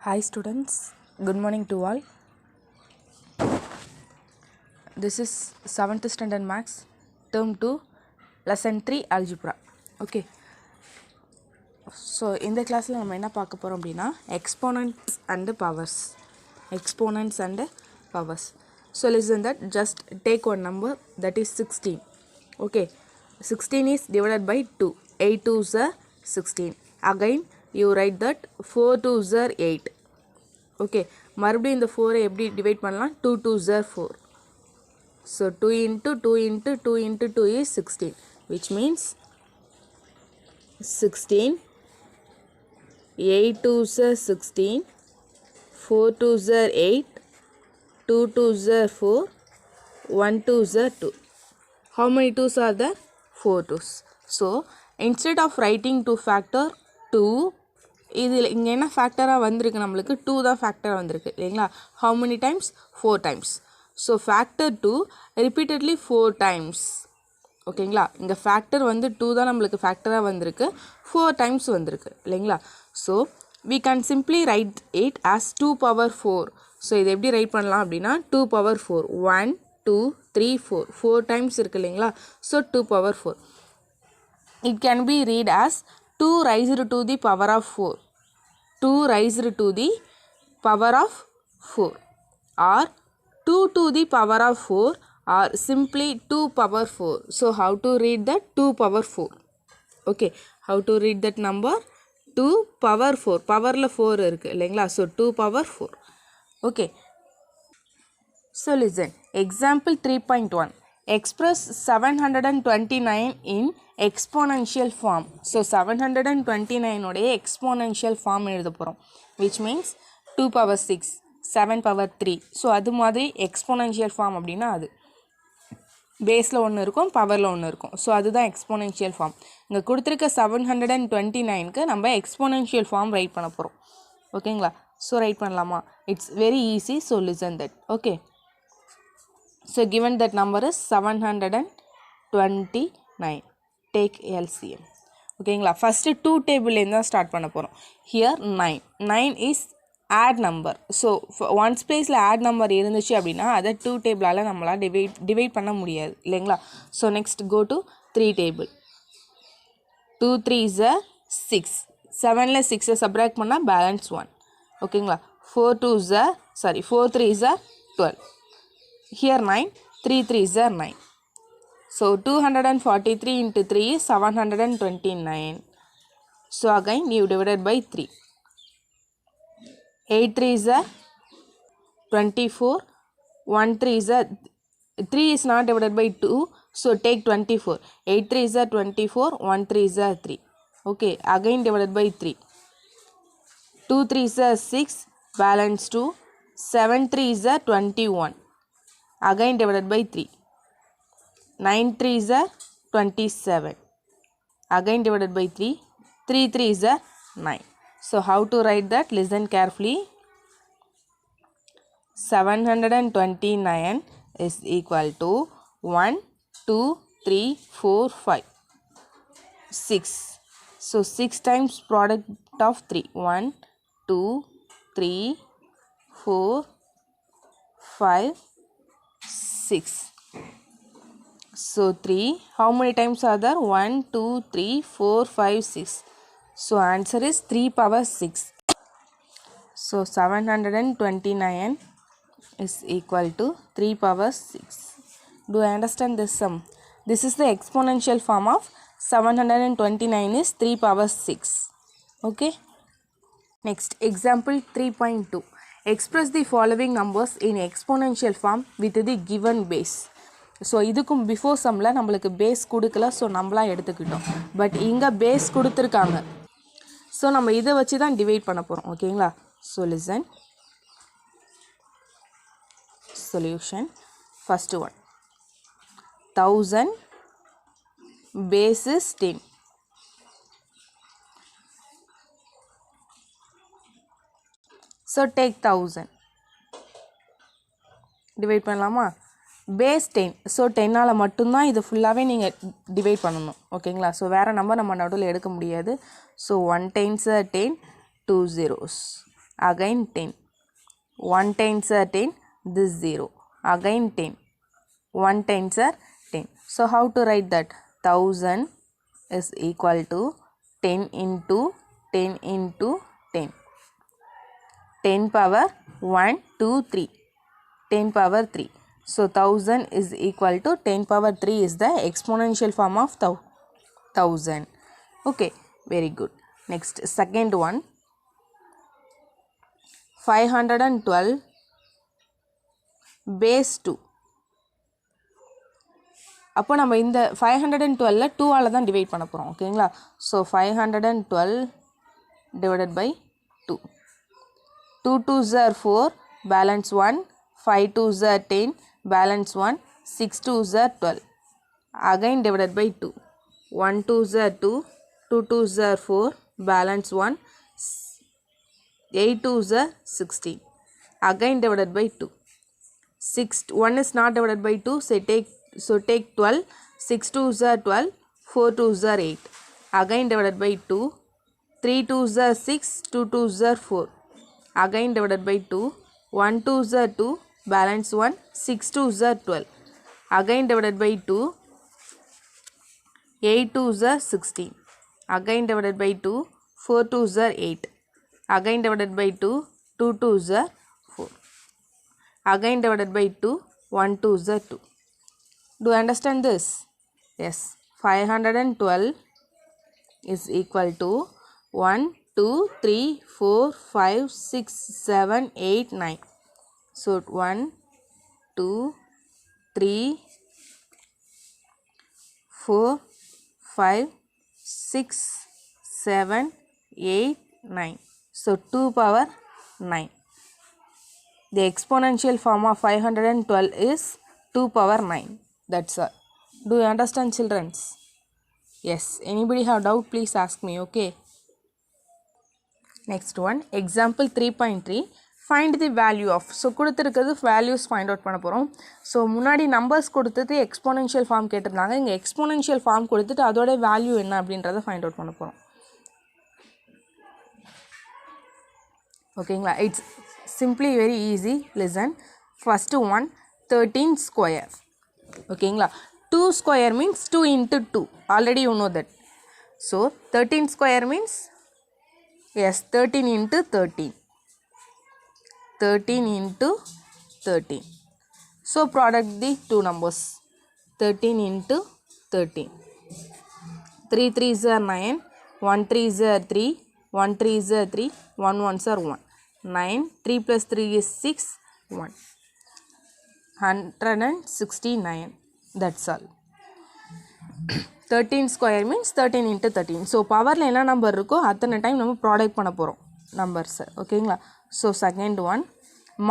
Hi students, good morning to all. This is 7th standard maths term 2 lesson 3 algebra. Okay. So இந்த கிளாஸ்ல நம்ம என்ன பார்க்க போறோம் அப்படினா exponents and powers. Exponents and powers. So listen that just take one number that is 16. Okay. 16 is divided by 2. 8 2s are 16. Again you write that 4 2s are 8. Okay, மறுபடியும் இந்த 4 எப்படி டிவைட் பண்ணலாம் 2 2s are 4. So 2 into 2 into 2 into 2 is 16, which means 16, 8 2s are 16, 4 2s are 8, 2 2s are 4, 1 2s are 2. How many 2s are there? 4 2s. So instead of writing to factor 2, இதில் இங்கே என்ன ஃபேக்டராக வந்திருக்கு நம்மளுக்கு 2 தான் ஃபேக்டராக வந்திருக்கு இல்லைங்களா. how many times 4 times. So factor 2 repeatedly 4 times. ஓகேங்களா, இங்கே ஃபேக்டர் வந்து 2 தான் நம்மளுக்கு ஃபேக்டராக வந்திருக்கு, 4 times வந்திருக்கு இல்லைங்களா. So we can simply write it as 2 power 4. So இதை எப்படி ரைட் பண்ணலாம் அப்படின்னா 2 power 4 1 2 3 4 4 times இருக்கு இல்லைங்களா. So 2 power 4. It can be read as 2 raised to the power of 4. 2 raised to the power of 4 or 2 to the power of 4 or simply 2 power 4. So how to read that 2 power 4? Okay, how to read that number 2 power 4. Powerல 4 இருக்கு இல்லைங்களா. So 2 power 4. Okay. So listen, example 3.1. Express 729 in exponential form. So 729 உடைய exponential form எழுத போகிறோம், which means 2 power 6, 7 power 3. So அது மாதிரி exponential form அப்படின்னா அது பேஸில் ஒன்று இருக்கும், பவரில் ஒன்று இருக்கும். ஸோ அதுதான் exponential form. இங்கே கொடுத்துருக்க 729க்கு நம்ம exponential form ரைட் பண்ண போகிறோம். ஓகேங்களா. ஸோ ரைட் பண்ணலாமா? It's very easy. So listen that. Okay. So given that number is 729. Take LCM. ஓகேங்களா. ஃபஸ்ட்டு 2 டேபிள்லேருந்து தான் ஸ்டார்ட் பண்ண போகிறோம். Here 9. 9 is add number. So once பிளேஸில் ஆட் நம்பர் இருந்துச்சு அப்படின்னா அதை 2 டேபிளால் நம்மளால் டிவைட் பண்ண முடியாது இல்லைங்களா. So next go to 3 table. 2 3s are 6. 7ல் 6 சப்ராக்ட் பண்ணால் பேலன்ஸ் 1. ஓகேங்களா. 4 3s are 12. Here 9, 3 3s are 9. So 243 into 3 is 729. So again you divided by 3. 8 3s are 24. 1 3s are 3 is not divided by 2. So take 24. 8 3s are 24. 1 3s are 3. Okay, again divided by 3. 2 3s are 6. Balance 2. 7 3s are 21. Again divided by 3. 9 3s are 27. Again divided by 3. 3 3s are 9. So how to write that? Listen carefully. 729 is equal to 1 2 3 4 5 6. So 6 times product of 3. 1 2 3 4 5 6. So 3. How many times are there? 1 2 3 4 5 6. So answer is 3 power 6. So 729 is equal to 3 power 6. Do I understand this sum? This is the exponential form of 729 is 3 power 6. Okay. Next example 3.2. Express the following numbers in exponential form with the given base. So இதுக்கும் before சம்மில் நம்மளுக்கு base கொடுக்கல, so நம்மளாம் எடுத்துக்கிட்டோம். But இங்கே base கொடுத்துருக்காங்க, so நம்ம இதை வச்சு தான் டிவைட் பண்ண போகிறோம். ஓகேங்களா. So listen. Solution. First one 1000 base is 10. So take 1000. Divide பண்ணலாமா? பேஸ் 10. ஸோ 10ஆல் மட்டும்தான் இது ஃபுல்லாகவே நீங்கள் டிவைட் பண்ணணும். ஓகேங்களா. ஸோ வேறு நம்பர் நம்ம நடுவில் எடுக்க முடியாது. So 1 10s are 10, 2 zeros. again 10. 1 times are 10, this 0, again 10. 1 times are 10. So how to write that? 1000 is equal to 10 into 10 into 10. 10 power 1, 2, 3. 10 power 3. So 1000 is equal to 10 power 3 is the exponential form of 1000. Okay, very good. Next, second one. 512 base 2. அப்போ நம்ம இந்த 512 2 ஆல தான் divide பண்ண போறோம் ஓகேங்களா so 512 divided by 2. 2 2s are 4 balance 1 5 2s are 10 balance 1 6 2s are 12 again divided by 2. 1 2s are 2 2 2s are 4 balance 1 8 2s are 16 again divided by 2. 1 is not divided by 2 so take 12 6 2s are 12 4 2s are 8 again divided by 2 3 2s are 6 2 2s are 4 again divided by 2 1 2s are 2 balance 1 6 2s are 12 again divided by 2 8 2s are 16 again divided by 2 4 2s are 8 again divided by 2 2 2s are 4 again divided by 2 1 2s are 2. Do you understand this? Yes. 512 is equal to 1 2 3 4 5 6 7 8 9. So 1 2 3 4 5 6 7 8 9. So 2 power 9. The exponential form of 512 is 2 power 9. That's all. Do you understand, children? Yes. Anybody have doubt, please ask me, okay? Next one, example 3.3. Find the value of. So, கொடுத்திருக்கிறது values find out பண்ண போறோம். So, முன்னாடி numbers கொடுத்தது exponential form கேட்டிருந்தாங்க. இங்க exponential form கொடுத்துட்டு அதோட value என்ன அப்படின்றத find out பண்ண போறோம். ஓகேங்களா? It's simply very easy. Listen. First one, 13 square. ஓகேங்களா 2 square means 2 into 2 already you know that so 13 square means yes 13 into 13 13 into 13 so product the two numbers 13 into 13 3 3s are 9 1 3s are 3 1 3s are 3 1 1s are 1 9 3 plus 3 is 6 1 169. That's all. 13 square means 13 into 13. So power la enna number irukko athana time nama product panna porom numbers okayla so second one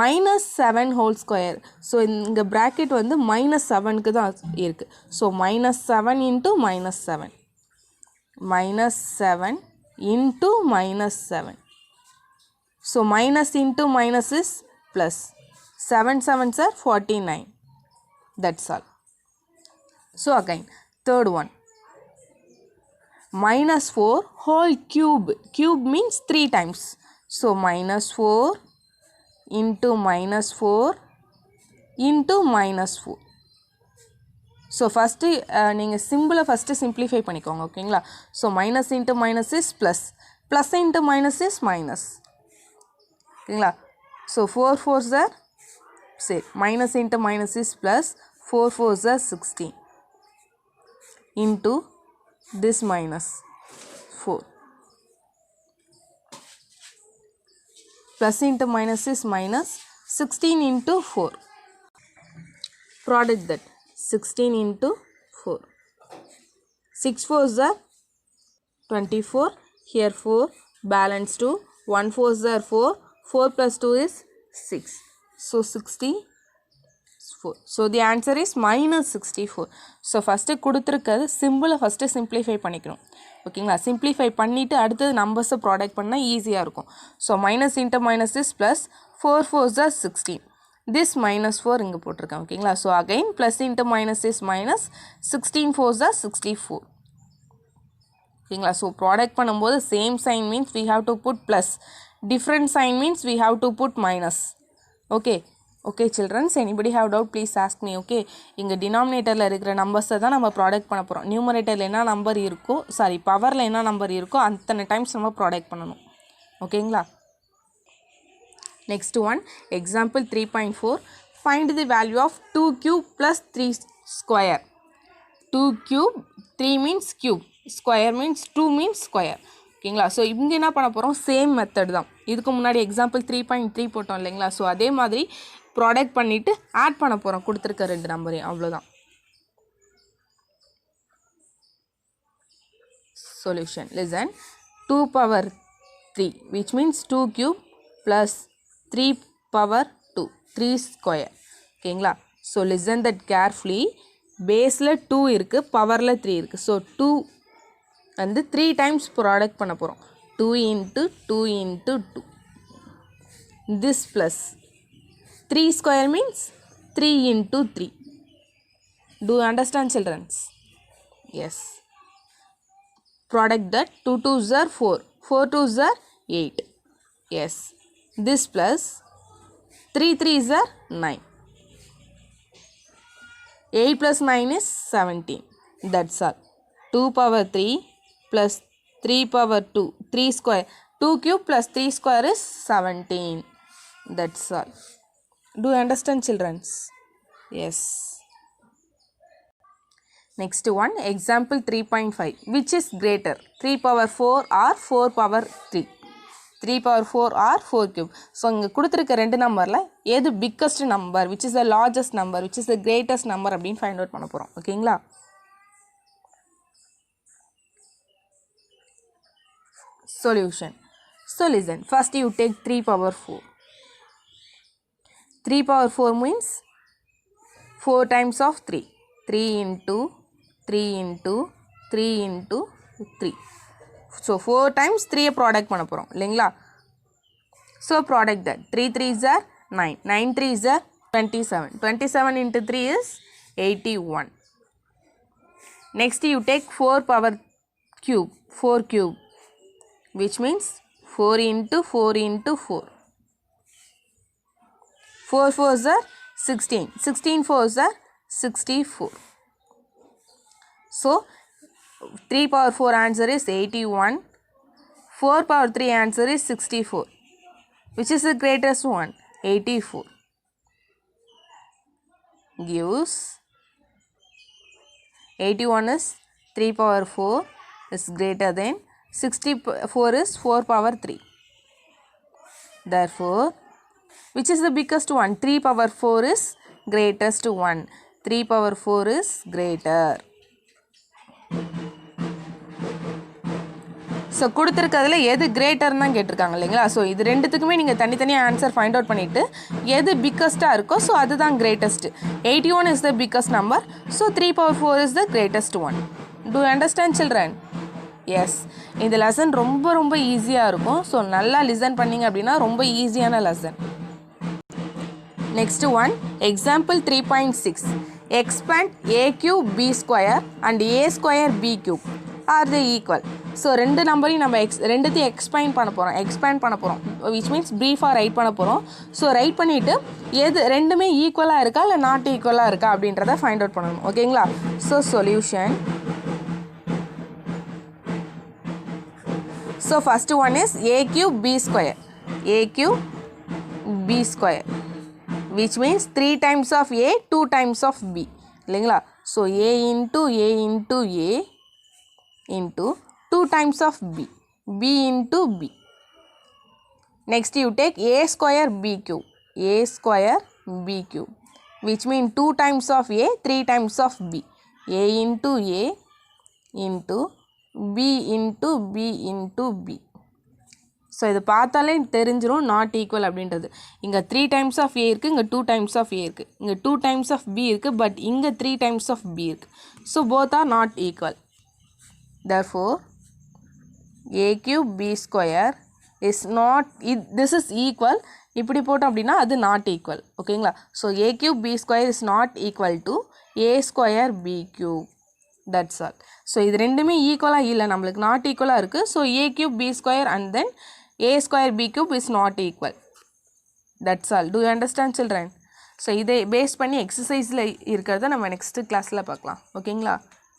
minus 7 whole square so inga bracket vandu minus 7 ku da irukku so minus 7 into minus 7 minus 7 into minus 7 so minus into minus is plus 7 7s are 49. That's all. So again, third one. Minus 4 whole cube. Cube means 3 times. So minus 4 into minus 4 into minus 4. So first, நீங்கள் symbol first simplify பண்ணிக்கோங்க ஓகேங்களா so minus into minus is plus plus into minus is minus ஓகேங்களா so 4 4s are say minus into minus is plus 4 4s are 16 into this minus 4 plus into minus is minus 16 into 4 product that 16 into 4 6 4s are 24 here 4 balance 2 1 4s are 4 4 plus 2 is 6 so 64 so the answer is minus 64 so first கொடுத்திருக்கிறது symbol first simplify பண்ணிக்கணும் ஓகேங்களா simplify பண்ணிட்டு அடுத்து numbers product பண்ணா ஈஸியா இருக்கும் so minus into minus is plus 4 4s are 16 this minus 4 இங்க போட்டுருக்கேன் ஓகேங்களா so again plus into minus is minus 16 4s are 64 ஓகேங்களா so ப்ராடக்ட் பண்ணும்போது same sign means we have to put plus different sign means we have to put minus. Okay. Okay children, anybody have doubt please ask me. Okay, இங்க denominatorல இருக்கிற நம்பர்ஸை தான் நம்ம product பண்ண போகிறோம். நியூமரேட்டரில் என்ன நம்பர் இருக்கோ பவரில் என்ன நம்பர் இருக்கோ அத்தனை டைம்ஸ் நம்ம ப்ராடக்ட் பண்ணணும். ஓகேங்களா? Next one example 3.4 find the value of 2 cube plus 3 square. 2 cube 3 means cube, square means 2 means square. ஓகேங்களா? ஸோ இங்கே என்ன பண்ண போகிறோம், சேம் மெத்தட் தான். இதுக்கு முன்னாடி எக்ஸாம்பிள் 3.3 போட்டோம் இல்லைங்களா? ஸோ அதே மாதிரி ப்ராடக்ட் பண்ணிவிட்டு ஆட் பண்ண போகிறோம் கொடுத்துருக்க ரெண்டு நம்பரையும், அவ்வளோதான். Solution listen. 2 power 3 which means 2 cube plus 3 power 2 3 square. ஓகேங்களா? So listen that carefully. பேஸில் 2 இருக்குது, பவரில் 3 இருக்குது. ஸோ 2 வந்து 3 டைம்ஸ் ப்ராடக்ட் பண்ண போகிறோம். 2 into 2 into 2. This plus 3 square means 3 into 3. Do you understand children? Yes. Product that 2 2s are 4. 4 2s are 8. Yes. This plus 3 3s are 9. 8 plus 9 is 17. That's all. 2 power 3 plus 3 power 2. 3 square. 2 cube plus 3 square is 17. That's all. Do you understand children? Yes. Next one, example 3.5. Which is greater? 3 power 4 or 4 power 3? 3 power 4 or 4 cube. So, இங்கே கொடுத்துருக்க ரெண்டு நம்பரில் எது biggest number, which is the largest number, which is the greatest number அப்படின்னு find out பண்ண போகிறோம். ஓகேங்களா? Solution. So, listen. First you take 3 power 4. 3 power 4 means 4 times of 3. 3 into 3 into 3 into 3. So, 4 times 3 product பண்ண போகிறோம் இல்லைங்களா? So, product that 3 3s are 9. 9 3s are 27. 27 into 3 is 81. Next you take 4 power cube. 4 cube. Which means 4 into 4 into 4. 4 4s are 16. 16 4s are 64. So, 3 power 4 answer is 81. 4 power 3 answer is 64. Which is the greatest one? 84. Gives 81 is 3 power 4 is greater than 64 is 4 power 3. Therefore, which is the biggest one? 3 power 4 is greatest one. 3 power 4 is greater. So கொடுத்துருக்கிறதுல எது கிரேட்டர்னு தான் கேட்டிருக்காங்க இல்லைங்களா? So இது ரெண்டுத்துக்குமே நீங்கள் தனித்தனியாக answer find out பண்ணிவிட்டு எது பிக்கஸ்ட்டாக இருக்கோ ஸோ அதுதான் greatest. 81 is the biggest number. So 3 power 4 is the greatest one. Do understand children? Yes. இந்த லெசன் ரொம்ப ரொம்ப ஈஸியாக இருக்கும். ஸோ நல்லா லிசன் பண்ணிங்க அப்படின்னா ரொம்ப ஈஸியான lesson. Next one example 3.6. expand a cube b square and a square b cube are they equal? So ரெண்டு நம்பரையும் நம்ம ரெண்டுத்தையும் எக்ஸ்பேண்ட் பண்ண போகிறோம் which means ப்ரீஃபாக ரைட் பண்ண போகிறோம். ஸோ ரைட் பண்ணிவிட்டு எது ரெண்டுமே ஈக்குவலாக இருக்கா இல்லை நாட் ஈக்குவலாக இருக்கா அப்படின்றத ஃபைண்ட் அவுட் பண்ணணும். ஓகேங்களா? So solution. So first one is a cube b square. A cube b square which means 3 times of a 2 times of b இல்லைங்களா? So a into a into a into 2 times of b. b into b. Next you take a square b cube. a square b cube which means 2 times of a 3 times of b. a into a into b into b into b. So இது பார்த்தாலே தெரிஞ்சிடும் not equal அப்படின்றது. இங்கே 3 times of a இருக்குது, இங்கே 2 times of a இருக்குது, இங்கே 2 times of b இருக்குது, பட் இங்கே 3 times of b இருக்குது. So both are not equal. therefore a cube b square is not this is equal. இப்படி போட்டோம் அப்படின்னா அது நாட் ஈக்குவல். ஓகேங்களா? So a cube b square is not equal to a square b cube. that's all. So இது ரெண்டுமே ஈக்குவலாக இல்லை, நம்மளுக்கு நாட் ஈக்குவலாக இருக்குது. So a cube b square and then a square b cube is not equal. That's all. Do you understand children? So இதை base பண்ணி எக்ஸசைஸில் இருக்கிறத நம்ம நெக்ஸ்ட்டு கிளாஸில் பார்க்கலாம். ஓகேங்களா?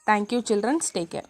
Thank you children. Take care.